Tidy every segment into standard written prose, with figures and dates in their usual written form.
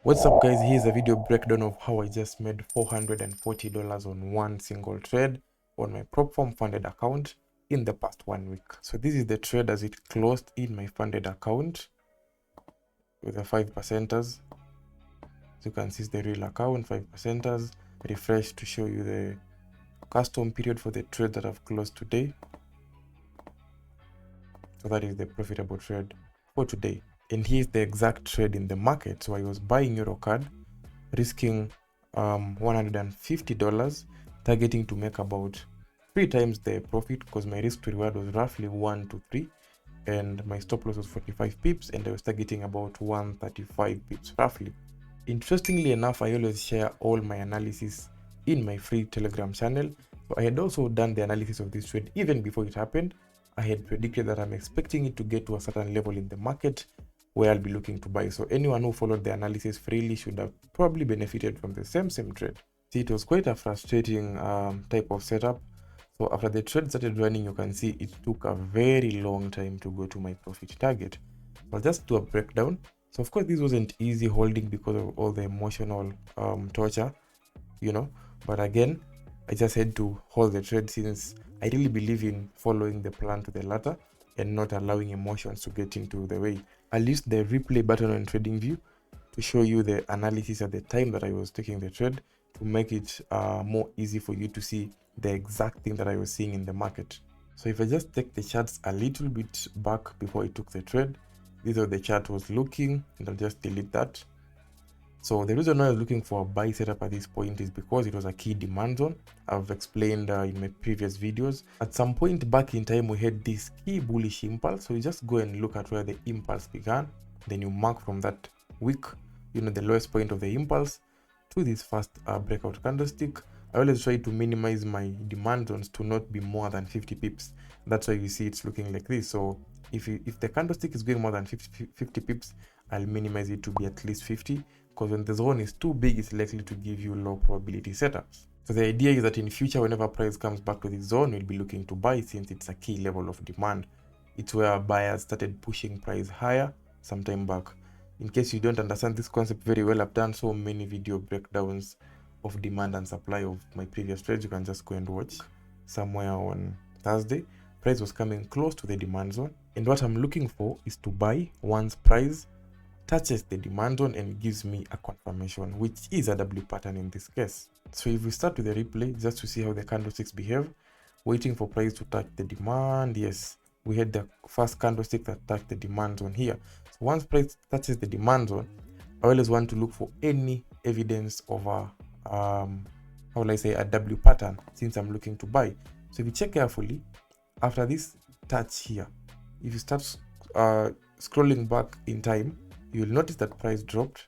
What's up guys, here's a video breakdown of how I just made $440 on one single trade on my prop firm funded account in the past 1 week. So this is the trade as it closed in my funded account with the 5%ers. So you can see it's the real account, 5%ers. Refresh to show you the custom period for the trade that I've closed today. So that is the profitable trade for today. And here's the exact trade in the market. So I was buying EuroCAD, risking $150, targeting to make about 3 times the profit because my risk to reward was roughly 1 to 3 and my stop loss was 45 pips and I was targeting about 135 pips roughly. Interestingly enough, I always share all my analysis in my free Telegram channel. So I had also done the analysis of this trade even before it happened. I had predicted that I'm expecting it to get to a certain level in the market where I'll be looking to buy. So anyone who followed the analysis freely should have probably benefited from the same trade. See, it was quite a frustrating type of setup. So after the trade started running, you can see it took a very long time to go to my profit target. I'll just do a breakdown. So of course this wasn't easy holding because of all the emotional torture, but again, I just had to hold the trade since I really believe in following the plan to the letter and not allowing emotions to get into the way. I'll use the replay button on TradingView to show you the analysis at the time that I was taking the trade to make it more easy for you to see the exact thing that I was seeing in the market. So if I just take the charts a little bit back before I took the trade, this is how the chart was looking, and I'll just delete that. So the reason why I was looking for a buy setup at this point is because it was a key demand zone. I've explained in my previous videos. At some point back in time, we had this key bullish impulse. So you just go and look at where the impulse began. Then you mark from that wick, the lowest point of the impulse to this first breakout candlestick. I always try to minimize my demand zones to not be more than 50 pips. That's why you see it's looking like this. So if the candlestick is going more than 50 pips, I'll minimize it to be at least 50, because when the zone is too big, it's likely to give you low probability setups. So the idea is that in future, whenever price comes back to this zone, we'll be looking to buy since it's a key level of demand. It's where buyers started pushing price higher some time back. In case you don't understand this concept very well, I've done so many video breakdowns of demand and supply of my previous trades. You can just go and watch somewhere on Thursday. Price was coming close to the demand zone, and what I'm looking for is to buy once price touches the demand zone and gives me a confirmation, which is a W pattern in this case. So if we start with the replay just to see how the candlesticks behave, waiting for price to touch the demand. Yes, we had the first candlestick that touched the demand zone here. So once price touches the demand zone, I always want to look for any evidence of a how will I say, a W pattern, since I'm looking to buy. So if you check carefully, after this touch here, if you start scrolling back in time, you'll notice that price dropped,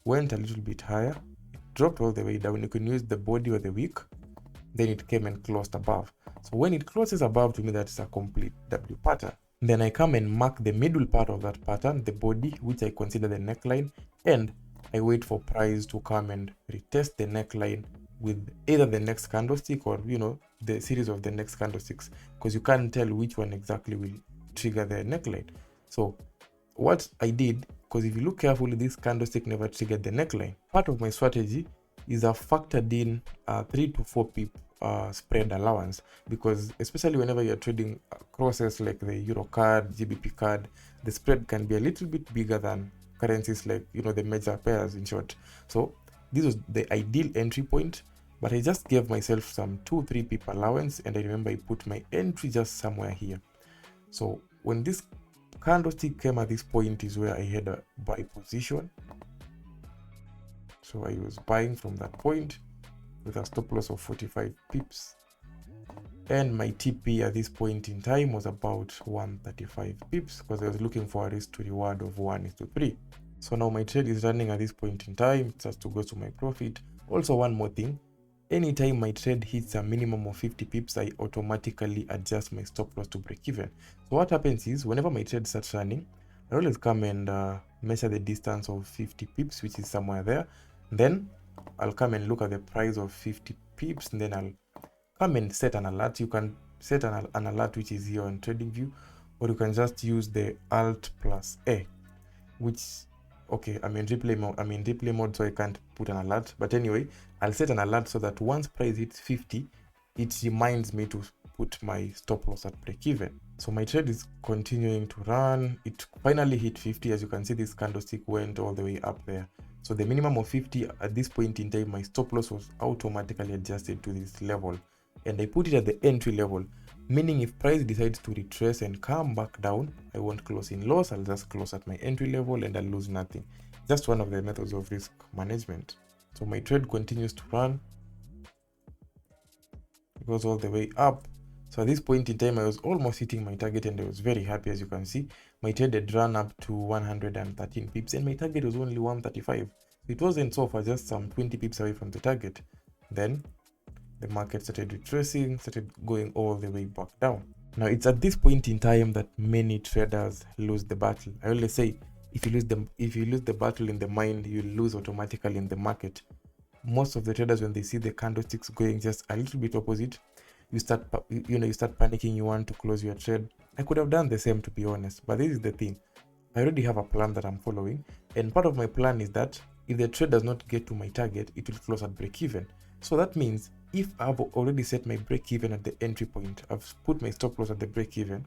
went a little bit higher, it dropped all the way down. You can use the body or the wick, then it came and closed above. So when it closes above, to me that's a complete W pattern. Then I come and mark the middle part of that pattern, the body, which I consider the neckline, and I wait for price to come and retest the neckline with either the next candlestick or the series of the next candlesticks, because you can't tell which one exactly will trigger the neckline. So what I did, because if you look carefully, this candlestick never triggered the neckline. Part of my strategy is I've factored in 3 to 4 pip spread allowance, because especially whenever you're trading crosses like the Euro card, GBP card, the spread can be a little bit bigger than currencies like the major pairs, in short. So this was the ideal entry point, but I just gave myself some 2-3 pip allowance, and I remember I put my entry just somewhere here. So when this candlestick came at this point is where I had a buy position. So I was buying from that point with a stop loss of 45 pips, and my TP at this point in time was about 135 pips, because I was looking for a risk to reward of 1:3. So now my trade is running at this point in time. It has to go to my profit. Also, one more thing, anytime my trade hits a minimum of 50 pips, I automatically adjust my stop loss to break even. So what happens is, whenever my trade starts running, I always come and measure the distance of 50 pips, which is somewhere there. Then I'll come and look at the price of 50 pips, and then I'll come and set an alert. You can set an alert which is here on TradingView, or you can just use the Alt plus A, which okay, I'm in replay mode, so I can't put an alert. But anyway, I'll set an alert so that once price hits 50, it reminds me to put my stop loss at break even. So my trade is continuing to run. It finally hit 50. As you can see, this candlestick went all the way up there. So the minimum of 50 at this point in time, my stop loss was automatically adjusted to this level, and I put it at the entry level, meaning if price decides to retrace and come back down, I won't close in loss. I'll just close at my entry level and I'll lose nothing. Just one of the methods of risk management. So my trade continues to run. It goes all the way up. So at this point in time, I was almost hitting my target and I was very happy. As you can see, my trade had run up to 113 pips and my target was only 135. It wasn't so far, just some 20 pips away from the target. Then the market started retracing, started going all the way back down. Now it's at this point in time that many traders lose the battle. I always say, if you lose the battle in the mind, you lose automatically in the market. Most of the traders, when they see the candlesticks going just a little bit opposite, you start panicking. You want to close your trade. I could have done the same, to be honest, but this is the thing. I already have a plan that I'm following, and part of my plan is that if the trade does not get to my target, it will close at break even. So that means if I've already set my break even at the entry point, I've put my stop loss at the break even,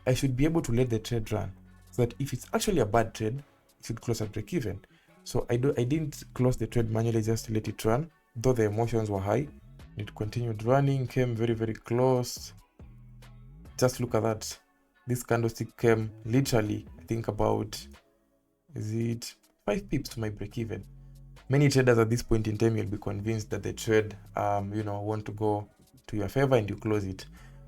I should be able to let the trade run, so that if it's actually a bad trade, it should close at break even. So I didn't close the trade manually, just to let it run, though the emotions were high. It continued running, came very, very close. Just look at that. This candlestick came literally, I think about, is it 5 pips to my break even. Many traders at this point in time, you'll be convinced that the trade want to go to your favor and you close it.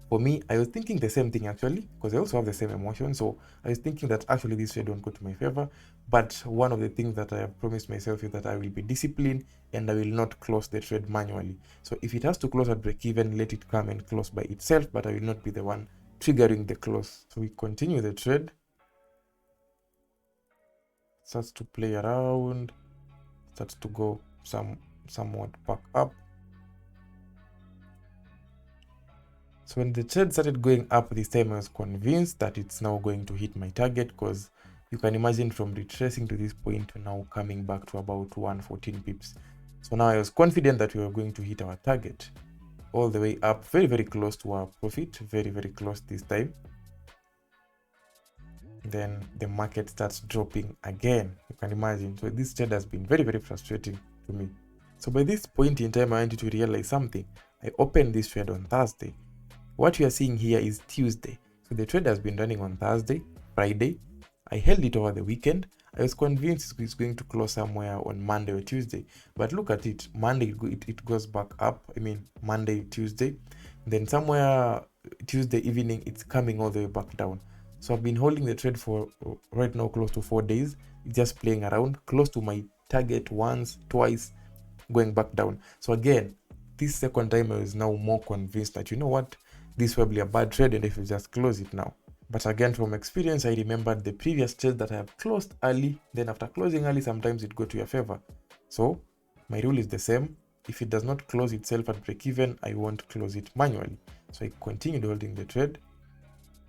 For me, I was thinking the same thing actually, because I also have the same emotion. So I was thinking that actually this trade won't go to my favor. But one of the things that I have promised myself is that I will be disciplined and I will not close the trade manually. So if it has to close at break even, let it come and close by itself, but I will not be the one triggering the close. So we continue the trade. Starts to play around, starts to go somewhat back up. So when the trade started going up this time, I was convinced that it's now going to hit my target, because you can imagine from retracing to this point to now coming back to about 114 pips. So now I was confident that we were going to hit our target all the way up, very, very close to our profit, very, very close this time. Then the market starts dropping again. You can imagine. So this trade has been very, very frustrating to me. So by this point in time, I want you to realize something. I opened this trade on Thursday. What you are seeing here is Tuesday. So the trade has been running on Thursday, Friday. I held it over the weekend. I was convinced it's going to close somewhere on Monday or Tuesday. But look at it. Monday, it goes back up. I mean, Monday, Tuesday. Then somewhere Tuesday evening, it's coming all the way back down. So I've been holding the trade for right now close to 4 days. It's just playing around, close to my target once, twice, going back down. So again, this second time I was now more convinced that, you know what, this will be a bad trade and if you just close it now. But again, from experience, I remembered the previous trades that I have closed early. Then after closing early, sometimes it go to your favor. So my rule is the same. If it does not close itself at break even, I won't close it manually. So I continued holding the trade,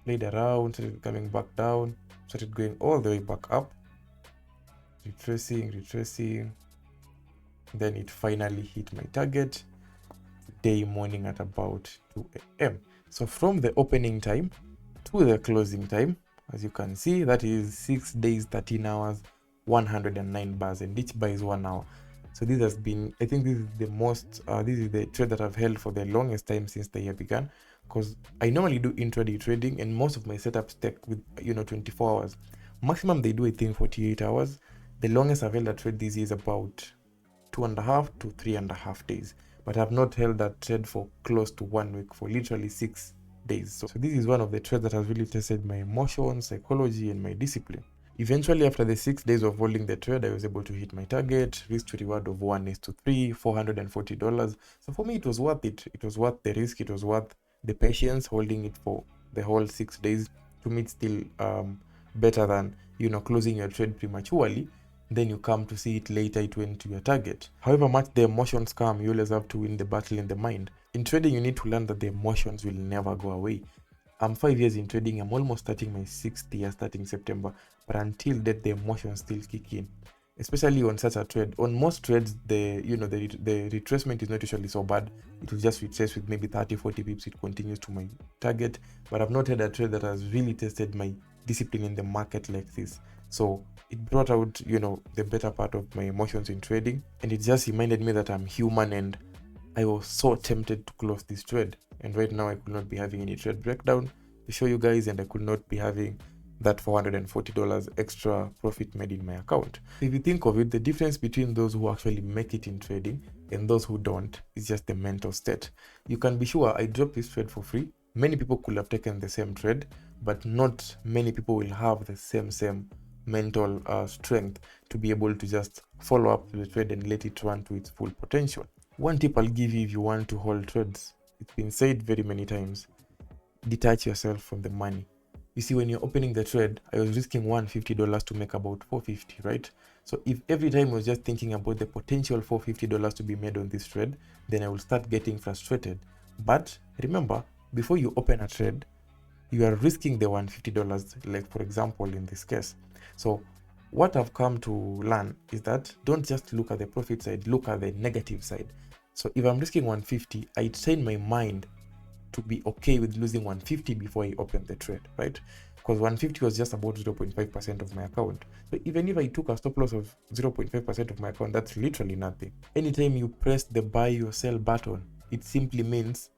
played around, started coming back down, started going all the way back up, retracing. Then it finally hit my target day morning at about 2 a.m. So from the opening time to the closing time, as you can see, that is 6 days, 13 hours, 109 bars, and each bar is 1 hour. So this has been, I think this is the most, this is the trade that I've held for the longest time since the year began, because I normally do intraday trading and most of my setups take with 24 hours. Maximum they do, I think, 48 hours. The longest I've held a trade this year is about 2.5 to 3.5 days. But I've not held that trade for close to 1 week, for literally 6 days. So this is one of the trades that has really tested my emotions, psychology, and my discipline. Eventually, after the 6 days of holding the trade, I was able to hit my target, risk to reward of 1:3, $440. So for me, it was worth it. It was worth the risk. It was worth the patience, holding it for the whole 6 days. To me, it's still better than closing your trade prematurely. Then you come to see it later, it went to your target. However much the emotions come, you always have to win the battle in the mind. In trading, you need to learn that the emotions will never go away. I'm 5 years in trading. I'm almost starting my 6th year starting September, but until that, the emotions still kick in, especially on such a trade. On most trades, the retracement is not usually so bad. It will just retrace with maybe 30-40 pips. It continues to my target, but I've not had a trade that has really tested my discipline in the market like this. So it brought out, the better part of my emotions in trading, and it just reminded me that I'm human, and I was so tempted to close this trade. And right now I could not be having any trade breakdown to show you guys, and I could not be having that $440 extra profit made in my account. If you think of it, the difference between those who actually make it in trading and those who don't is just the mental state. You can be sure I dropped this trade for free. Many people could have taken the same trade, but not many people will have the same mental strength to be able to just follow up the trade and let it run to its full potential. One tip I'll give you if you want to hold trades, it's been said very many times, detach yourself from the money. You see, when you're opening the trade, I was risking $150 to make about $450, right? So if every time I was just thinking about the potential $450 to be made on this trade, then I will start getting frustrated. But remember, before you open a trade, you are risking the $150, like for example in this case. So what I've come to learn is that don't just look at the profit side, look at the negative side. So if I'm risking 150, I train my mind to be okay with losing 150 before I open the trade, right? Because 150 was just about 0.5% of my account. So even if I took a stop loss of 0.5% of my account, that's literally nothing. Anytime you press the buy or sell button, it simply means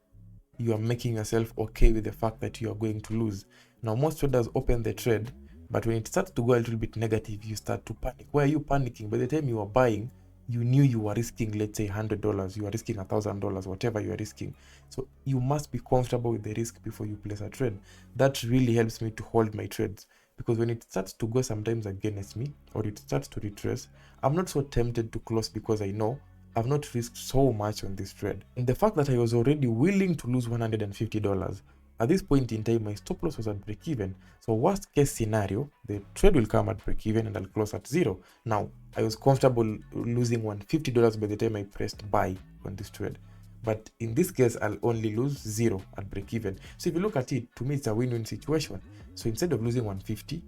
you are making yourself okay with the fact that you are going to lose. Now, most traders open the trade, but when it starts to go a little bit negative, you start to panic. Why are you panicking? By the time you are buying, you knew you were risking, let's say $100, you are risking $1,000, whatever you are risking. So you must be comfortable with the risk before you place a trade. That really helps me to hold my trades, because when it starts to go sometimes against me or it starts to retrace, I'm not so tempted to close because I know I've not risked so much on this trade. And the fact that I was already willing to lose $150, at this point in time, my stop loss was at break even. So worst case scenario, the trade will come at break even and I'll close at zero. Now, I was comfortable losing $150 by the time I pressed buy on this trade. But in this case, I'll only lose zero at break even. So if you look at it, to me, it's a win-win situation. So instead of losing 150,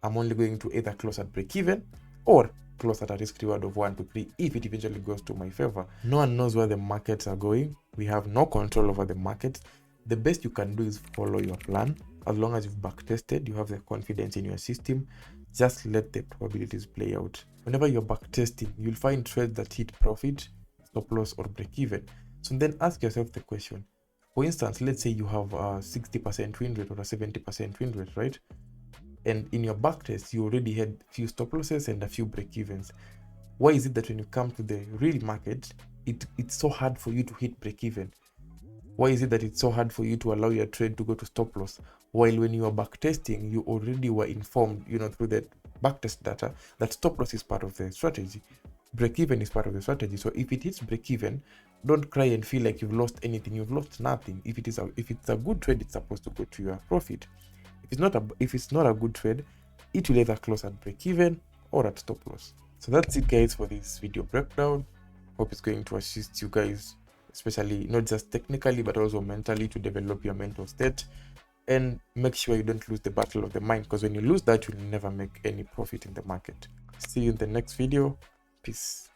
I'm only going to either close at break even or close at a risk reward of 1 to 3 if it eventually goes to my favor. No one knows where the markets are going. We have no control over the markets. The best you can do is follow your plan. As long as you've back tested, you have the confidence in your system, just let the probabilities play out. Whenever you're back testing, you'll find trades that hit profit, stop loss, or break even. So then ask yourself the question. For instance, let's say you have a 60% win rate or a 70% win rate, right? And in your back test, you already had a few stop losses and a few break evens. Why is it that when you come to the real market, it's so hard for you to hit break even? Why is it that it's so hard for you to allow your trade to go to stop loss? While when you are backtesting, you already were informed, through the backtest data, that stop loss is part of the strategy. Break even is part of the strategy. So if it hits break even, don't cry and feel like you've lost anything. You've lost nothing. If it's a good trade, it's supposed to go to your profit. If it's not a good trade, it will either close at break even or at stop loss. So that's it, guys, for this video breakdown. Hope it's going to assist you guys, especially not just technically but also mentally, to develop your mental state and make sure you don't lose the battle of the mind, because when you lose that, you'll never make any profit in the market. See you in the next video. Peace.